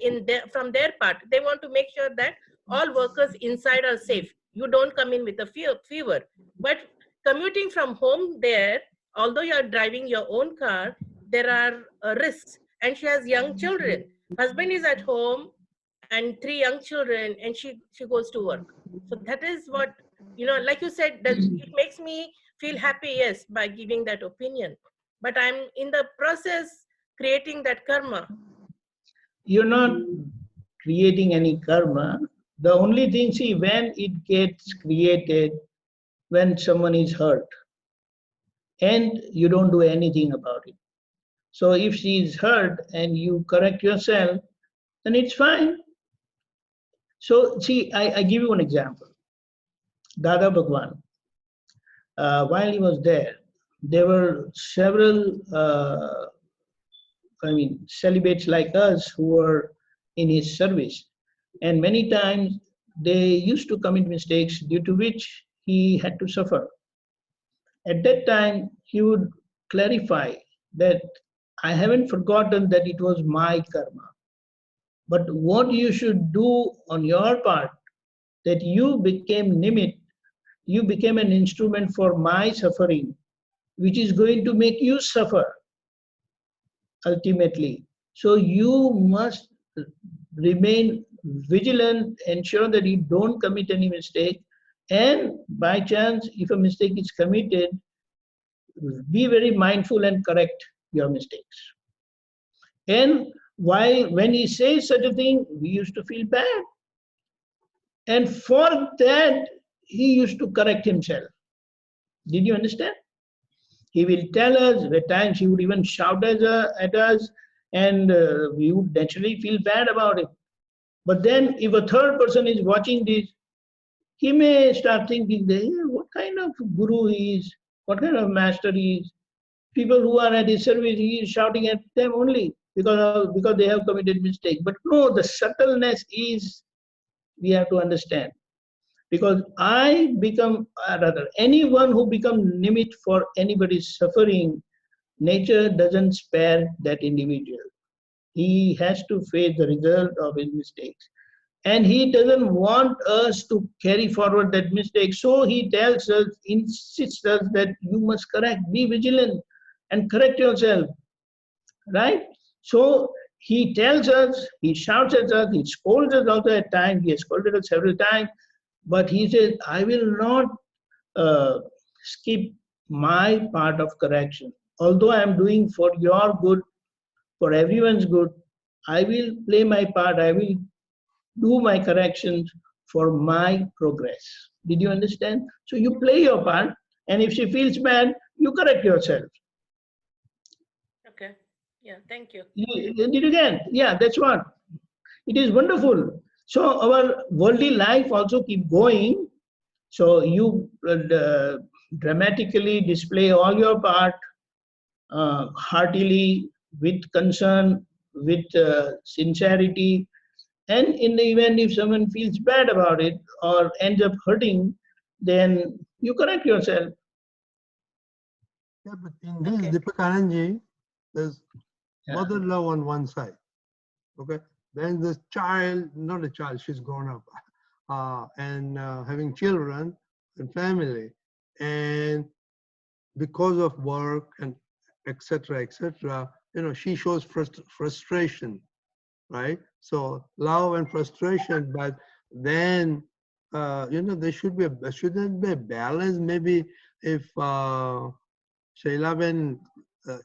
from their part. They want to make sure that all workers inside are safe. You don't come in with a fever. But commuting from home there, although you're driving your own car, there are risks, and she has young children. Husband is at home, and 3 young children, and she goes to work. So that is what, like you said, that it makes me feel happy, yes, by giving that opinion. But I'm in the process creating that karma. You're not creating any karma. The only thing, see, when it gets created, when someone is hurt and you don't do anything about it. So if she is hurt and you correct yourself, then it's fine. So see, I give you one example. Dada Bhagwan, while he was there were several, celibates like us who were in his service. And many times they used to commit mistakes due to which he had to suffer. At that time, he would clarify that I haven't forgotten that it was my karma. But what you should do on your part, that you became nimit, you became an instrument for my suffering, which is going to make you suffer ultimately. So you must remain vigilant, ensure that you don't commit any mistake, and by chance, if a mistake is committed, be very mindful and correct your mistakes. And when he says such a thing, we used to feel bad. And for that, he used to correct himself. Did you understand? He will tell us, at times he would even shout at us, and we would naturally feel bad about it. But then if a third person is watching this, he may start thinking, what kind of guru he is, what kind of master he is. People who are at his service, he is shouting at them only because they have committed mistake. But no, the subtleness is, we have to understand. Because anyone who becomes nimit for anybody's suffering, nature doesn't spare that individual. He has to face the result of his mistakes. And he doesn't want us to carry forward that mistake. So he tells us, insists us that you must correct, be vigilant and correct yourself. Right? So he tells us, he shouts at us, he scolds us also at times, he has scolded us several times. But he says, I will not skip my part of correction. Although I am doing for your good, for everyone's good, I will play my part. I will do my corrections for my progress. Did you understand? So you play your part, and if she feels bad, you correct yourself. Okay. Yeah, thank you. Did you get? Yeah, that's what. It is wonderful. So our worldly life also keep going. So you dramatically display all your part, heartily, with concern, with sincerity. And in the event if someone feels bad about it or ends up hurting, then you correct yourself. Yeah, but in this Deepakanandji, there's mother love on one side. Okay. Then this child, not a child, she's grown up, and having children and family. And because of work and etc., she shows frustration, right? So love and frustration, but then, there shouldn't be a balance. Maybe if Shailaben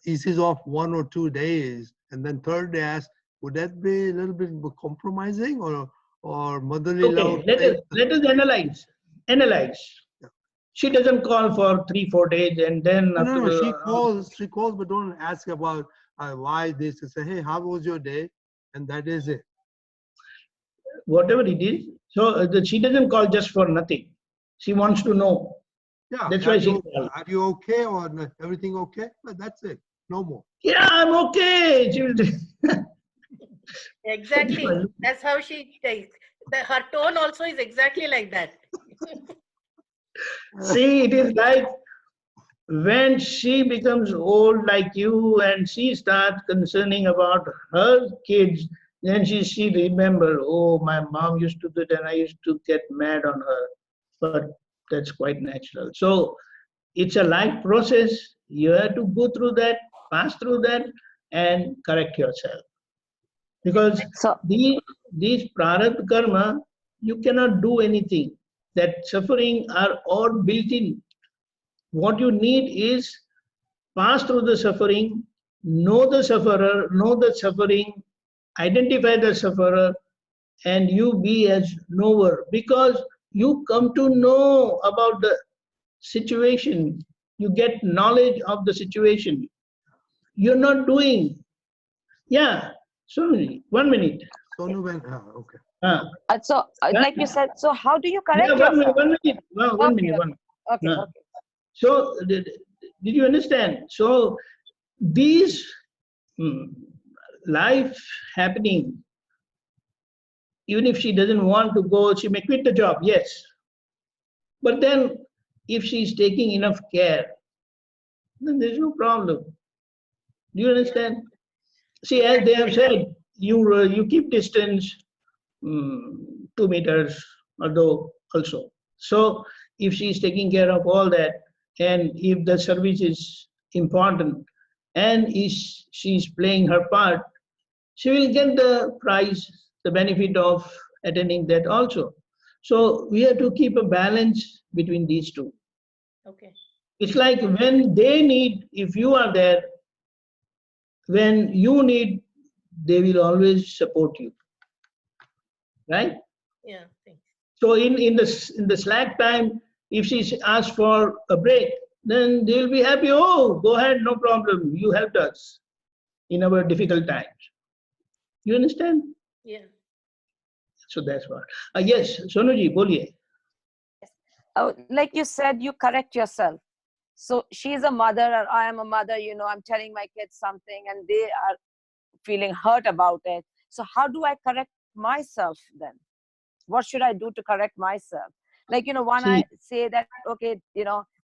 eases off 1 or 2 days, and then third day asks, would that be a little bit compromising, or motherly love? Let us analyze. Yeah. She doesn't call for 3-4 days, and then No, she calls, but don't ask about why this. To say, hey, how was your day, and that is it. Whatever it is. So she doesn't call just for nothing. She wants to know. Yeah, that's why she calls. Are you okay, or everything okay? But that's it. No more. Yeah, I'm okay. Exactly. That's how she takes. Her tone also is exactly like that. See, it is like when she becomes old like you and she starts concerning about her kids, then she remember, oh, my mom used to do it and I used to get mad on her. But that's quite natural. So it's a life process. You have to go through that, pass through that, and correct yourself. Because these Prarabdha karma, you cannot do anything. That suffering are all built in. What you need is pass through the suffering, know the sufferer, know the suffering, identify the sufferer, and you be as knower, because you come to know about the situation. You get knowledge of the situation. You're not doing. Yeah, sorry, 1 minute. Sonu went, okay. So, like you said, so how do you correct Yeah, 1 minute, yourself? 1 minute. Well, 1 minute, 1 minute. Okay, okay. So, did you understand? So, these life happening, even if she doesn't want to go, she may quit the job, yes. But then, if she's taking enough care, then there's no problem. Do you understand? See, as they have said, you keep distance 2 meters, although also. So, if she's taking care of all that, and if the service is important, and she's playing her part, she will get the prize, the benefit of attending that also. So we have to keep a balance between these two. Okay. It's like when they need, if you are there, when you need, they will always support you. Right? Yeah, thanks. So in the slack time, if she asks for a break, then they'll be happy. Oh, go ahead, no problem. You helped us in our difficult times. You understand? Yeah. So that's what. Yes, Sonuji, boliye. Like you said, you correct yourself. So she's a mother, or I am a mother, I'm telling my kids something and they are feeling hurt about it. So how do I correct myself then? What should I do to correct myself? Like, I say that, okay,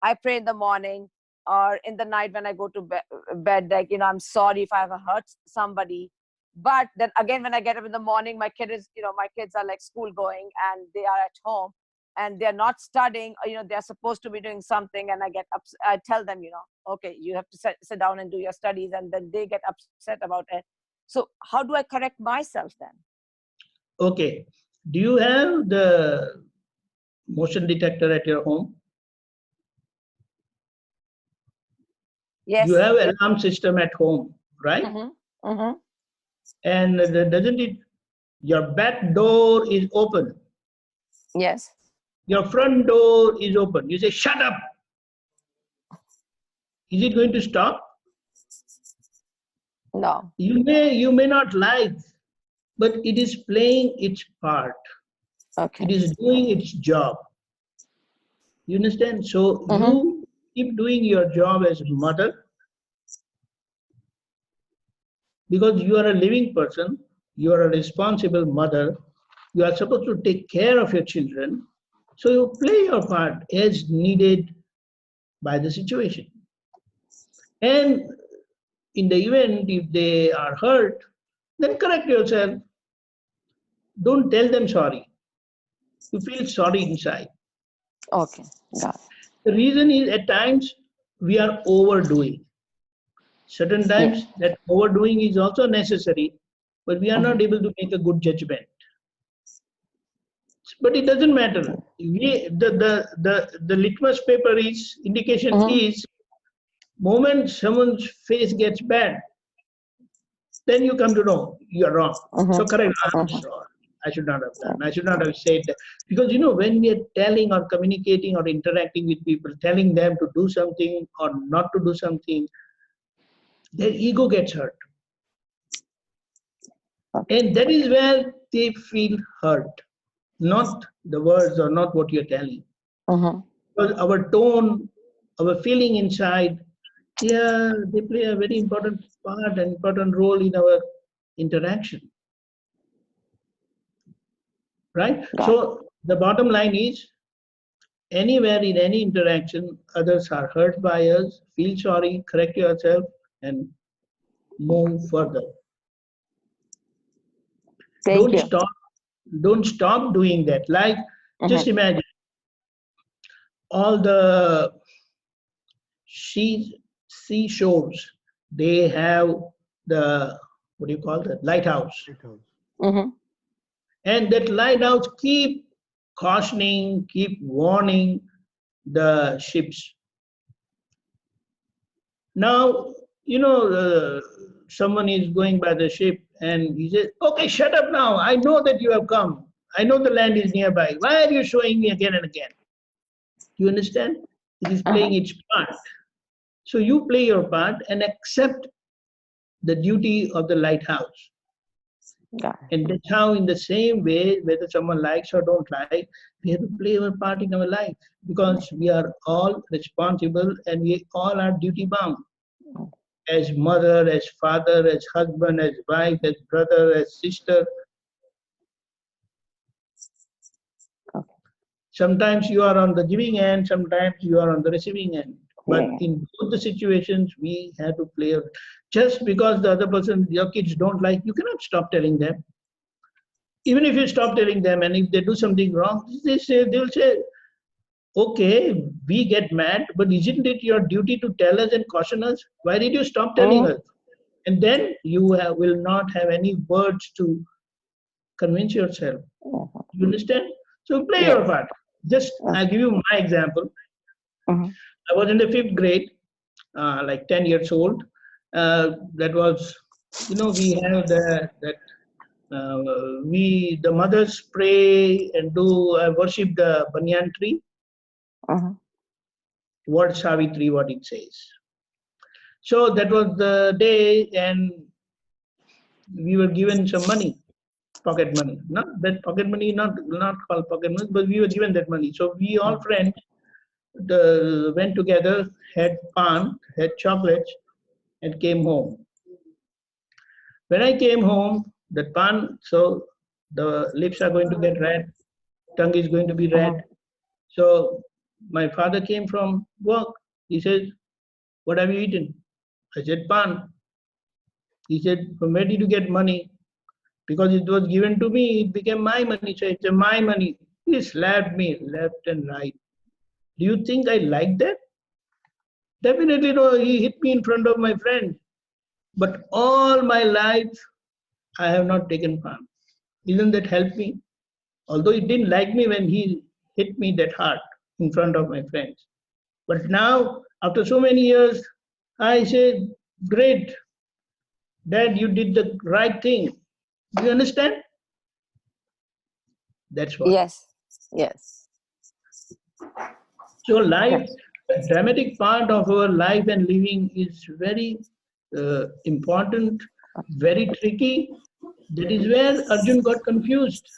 I pray in the morning or in the night when I go to bed, like, I'm sorry if I have hurt somebody. But then again, when I get up in the morning, my kids are like school going and they are at home and they're not studying, or, they're supposed to be doing something. And I tell them, okay, you have to sit down and do your studies, and then they get upset about it. So how do I correct myself then? Okay. Do you have the motion detector at your home? Yes. You have an alarm system at home, right? Mm-hmm. Mm-hmm. And doesn't it, your back door is open. Yes. Your front door is open. You say, shut up. Is it going to stop? No. You may not like, but it is playing its part. Okay. It is doing its job. You understand? So you keep doing your job as a mother, because you are a living person. You are a responsible mother. You are supposed to take care of your children. So you play your part as needed by the situation. And in the event, if they are hurt, then correct yourself. Don't tell them sorry. You feel sorry inside. Okay. Got it. The reason is at times we are overdoing. Certain times that overdoing is also necessary, but we are not able to make a good judgment. But it doesn't matter. The litmus paper is indication is moment someone's face gets bad, then you come to know you're wrong. So correct. I'm sorry. I should not have done. I should not have said that. Because when we are telling or communicating or interacting with people, telling them to do something or not to do something, their ego gets hurt. And that is where they feel hurt. Not the words or not what you're telling. Because our tone, our feeling inside, they play a very important part and important role in our interaction. Right? So the bottom line is, anywhere in any interaction, others are hurt by us, feel sorry, correct yourself, and move further. Don't stop doing that. Like, just imagine all the seashores, they have the, what do you call that, lighthouse. And that lighthouse keep cautioning, keep warning the ships. Now, someone is going by the ship and he says, okay, shut up now. I know that you have come. I know the land is nearby. Why are you showing me again and again? You understand? It is playing its part. So you play your part and accept the duty of the lighthouse. Yeah. And that's how, in the same way, whether someone likes or don't like, we have to play our part in our life, because we are all responsible and we all are duty bound. As mother, as father, as husband, as wife, as brother, as sister. Okay. Sometimes you are on the giving end, sometimes you are on the receiving end. But in both the situations, we have to play. Just because the other person, your kids don't like, you cannot stop telling them. Even if you stop telling them, and if they do something wrong, they'll say, okay, we get mad, but isn't it your duty to tell us and caution us? Why did you stop telling us? And then you will not have any words to convince yourself. You understand? So play your part. Just, I'll give you my example. I was in the 5th grade, like 10 years old. That was, we have the mothers pray and do worship the banyan tree. Word Savitri, what it says. So that was the day, and we were given some money, pocket money. Not that pocket money, not called pocket money, but we were given that money. So we all friends went together, had pan, had chocolates, and came home. When I came home, that pan, so the lips are going to get red, tongue is going to be red. So my father came from work. He said, what have you eaten? I said, pan. He said, from where did you get money? Because it was given to me, it became my money. So it's my money. He slapped me left and right. Do you think I like that? Definitely no. He hit me in front of my friend. But all my life, I have not taken pan. Isn't that help me? Although he didn't like me when he hit me that hard in front of my friends. But now, after so many years, I said, great, Dad, you did the right thing. Do you understand? That's what. Yes. Yes. So life, a dramatic part of our life and living is very important, very tricky. That is where Arjun got confused.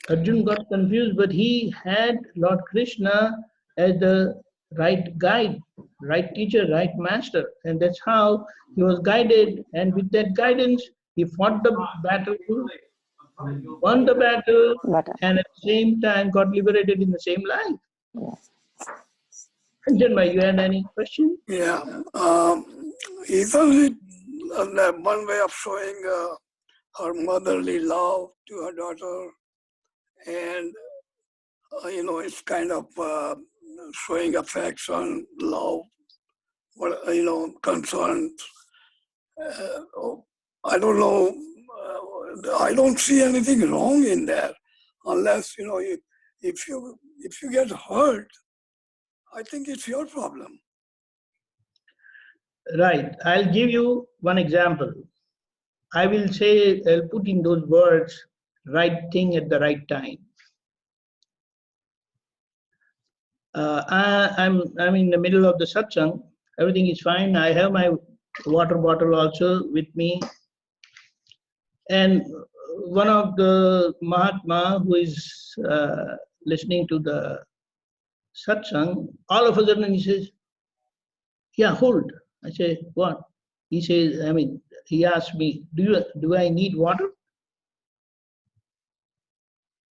Arjun got confused, but he had Lord Krishna as the right guide, right teacher, right master. And that's how he was guided. And with that guidance, he fought the battle, won the battle, and at the same time got liberated in the same life. Anjan bhai, you had any question? Yeah. Isn't it one way of showing her motherly love to her daughter? And, it's kind of showing affection, love, concern. I don't know. I don't see anything wrong in that, unless, if you get hurt, I think it's your problem. Right. I'll give you one example. I will say, I'll put in those words, right thing at the right time. I'm in the middle of the satsang. Everything is fine. I have my water bottle also with me. And one of the Mahatma who is listening to the satsang, all of a sudden he says, yeah, hold. I say, what? He says, he asked me, do I need water?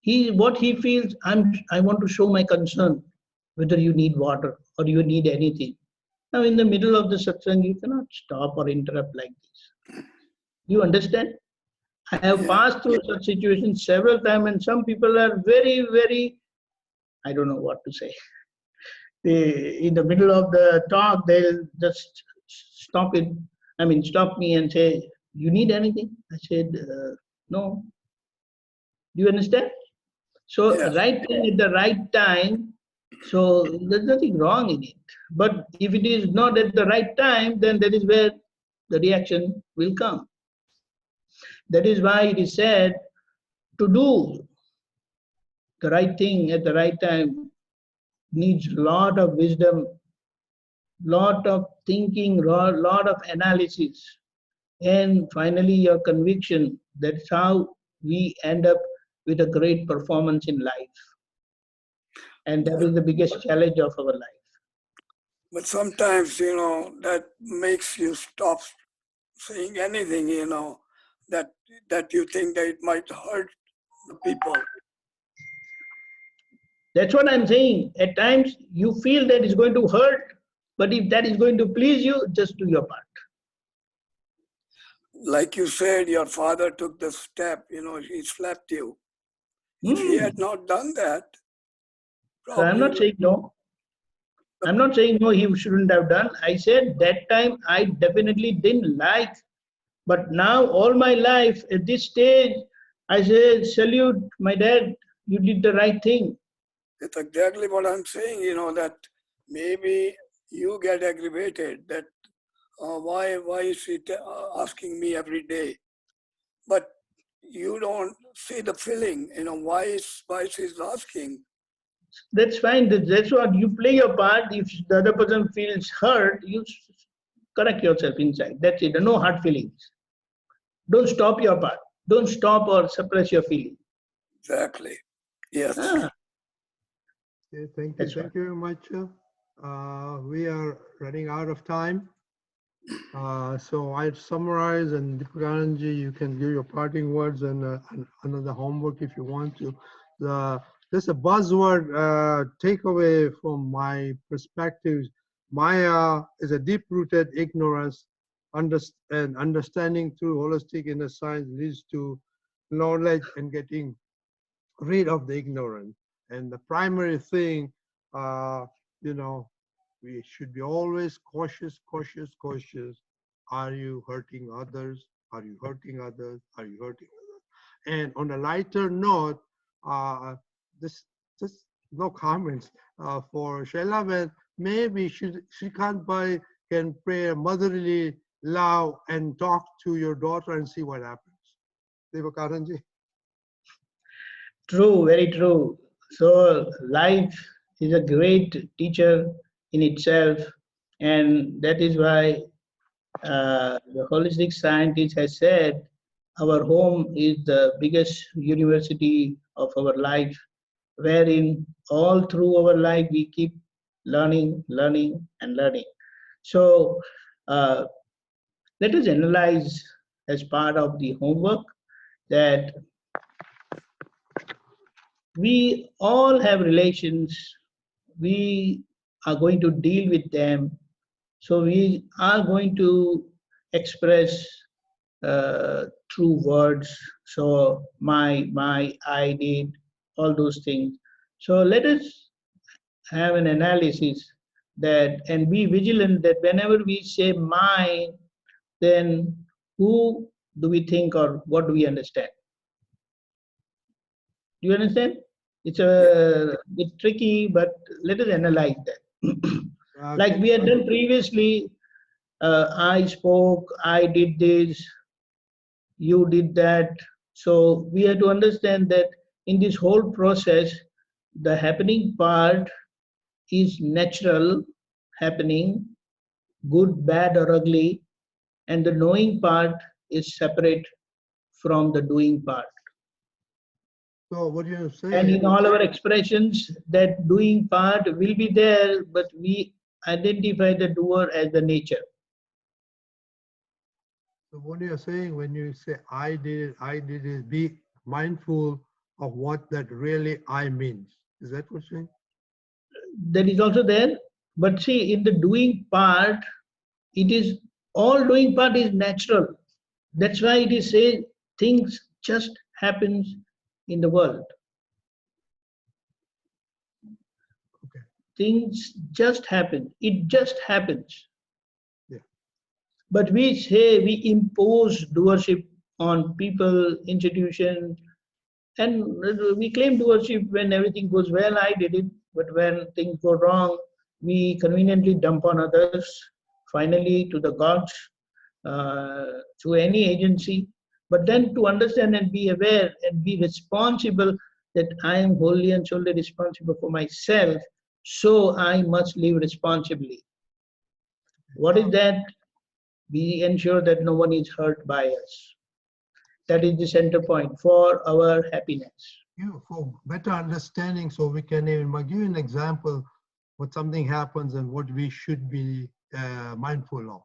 What he feels, I want to show my concern, whether you need water or you need anything. Now in the middle of the satsang, you cannot stop or interrupt like this. You understand? I have passed through such situations several times, and some people are very, very, I don't know what to say. In the middle of the talk, they'll just stop me and say, you need anything? I said, No. Do you understand? So Yes. right thing at the right time, so there's nothing wrong in it. But if it is not at the right time, then that is where the reaction will come. That is why it is said to do the right thing at the right time needs lot of wisdom, lot of thinking, lot of analysis, and finally your conviction. That's how we end up with a great performance in life. And that is the biggest challenge of our life. But sometimes, that makes you stop saying anything, that you think that it might hurt the people. That's what I'm saying. At times you feel that it's going to hurt, but if that is going to please you, just do your part. Like you said, your father took the step, he slapped you. If he had not done that, So I'm not saying no. I'm not saying no, he shouldn't have done. I said that time I definitely didn't like. But now all my life at this stage, I say, salute my dad, you did the right thing. That's exactly what I'm saying, that maybe you get aggravated that why is he asking me every day? But you don't see the feeling, why is he asking? That's fine. That's what you play your part. If the other person feels hurt, you correct yourself inside. That's it. No hard feelings. Don't stop your part. Don't stop or suppress your feeling. Exactly. Yes. Okay, thank you. That's Thank you very much. We are running out of time. So I'd summarize, and Deepakanandji, you can give your parting words and another homework if you want to. There's a buzzword takeaway from my perspective. Maya is a deep-rooted ignorance, and understanding through holistic inner science leads to knowledge and getting rid of the ignorance. And the primary thing, we should be always cautious, cautious, cautious. Are you hurting others? Are you hurting others? Are you hurting others? And on a lighter note, this just no comments for Shailavan. Maybe Shrikant can pray motherly love and talk to your daughter and see what happens. Deepakanandji. True, very true. So life is a great teacher in itself, and that is why the holistic scientist has said our home is the biggest university of our life, wherein all through our life we keep learning, learning, and learning. So let us analyze as part of the homework that we all have relations, we are going to deal with them, so we are going to express through words, so my, I did, all those things. So let us have an analysis that, and be vigilant that whenever we say mine, then who do we think or what do we understand? Do you understand? It's a bit tricky, but let us analyze that. Like we had done previously, I spoke, I did this, you did that. So we have to understand that in this whole process, the happening part is natural happening, good, bad, or ugly, and the knowing part is separate from the doing part. So what you're saying, and in all our expressions, that doing part will be there, but we identify the doer as the nature. So what you're saying when you say I did it, be mindful of what that really I means. Is that what you're saying? That is also there. But see, in the doing part, it is all doing part is natural. That's why it is said things just happens in the world. Okay. Things just happen. It just happens. Yeah. But we say we impose doership on people, institution, and we claim to worship when everything goes well. I did it, but when things go wrong, we conveniently dump on others, finally to the gods, to any agency. But then to understand and be aware and be responsible that I am wholly and solely responsible for myself, so I must live responsibly. What is that? We ensure that no one is hurt by us. That is the center point for our happiness. For better understanding, so we can even give you an example what something happens and what we should be mindful of.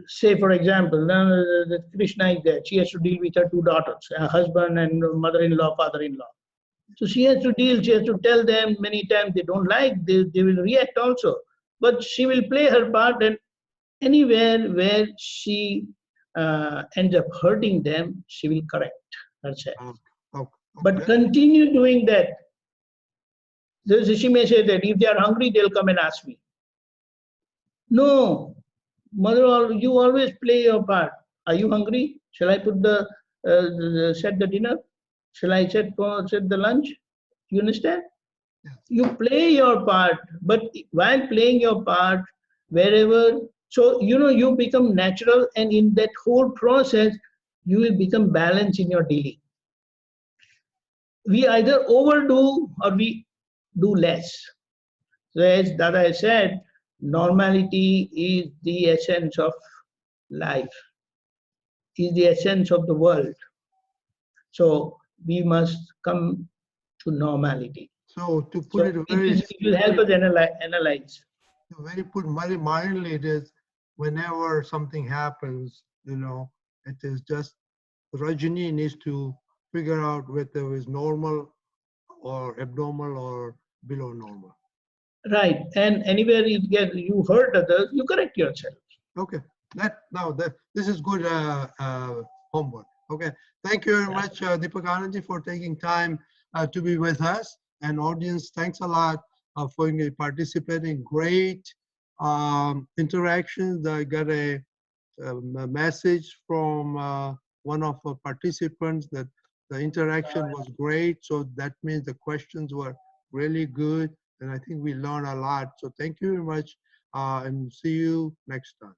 Say, for example, now Krishna is there. She has to deal with her two daughters, a husband and mother-in-law, father-in-law. So she has to deal, she has to tell them many times they don't like, they will react also. But she will play her part, and anywhere where she ends up hurting them, she will correct herself. Okay. But continue doing that. So she may say that if they are hungry, they'll come and ask me. No, mother, you always play your part. Are you hungry? Shall I put set the dinner? Shall I set the lunch? You understand? Yes. You play your part, but while playing your part, wherever, so you become natural, and in that whole process, you will become balanced in your dealing. We either overdo or we do less. So as Dada said, normality is the essence of life, is the essence of the world. So we must come to normality. So to put it will help us analyze. Very mildly, it is whenever something happens, it is just Rajini needs to figure out whether it's normal or abnormal or below normal. Right, and anywhere you hurt others, you correct yourself. Okay, this is good homework. Okay, thank you very much, Deepakanandji, for taking time to be with us. And audience, thanks a lot for participating. Great interactions. I got a message from one of the participants that the interaction was great. So that means the questions were really good. And I think we learned a lot. So thank you very much and see you next time.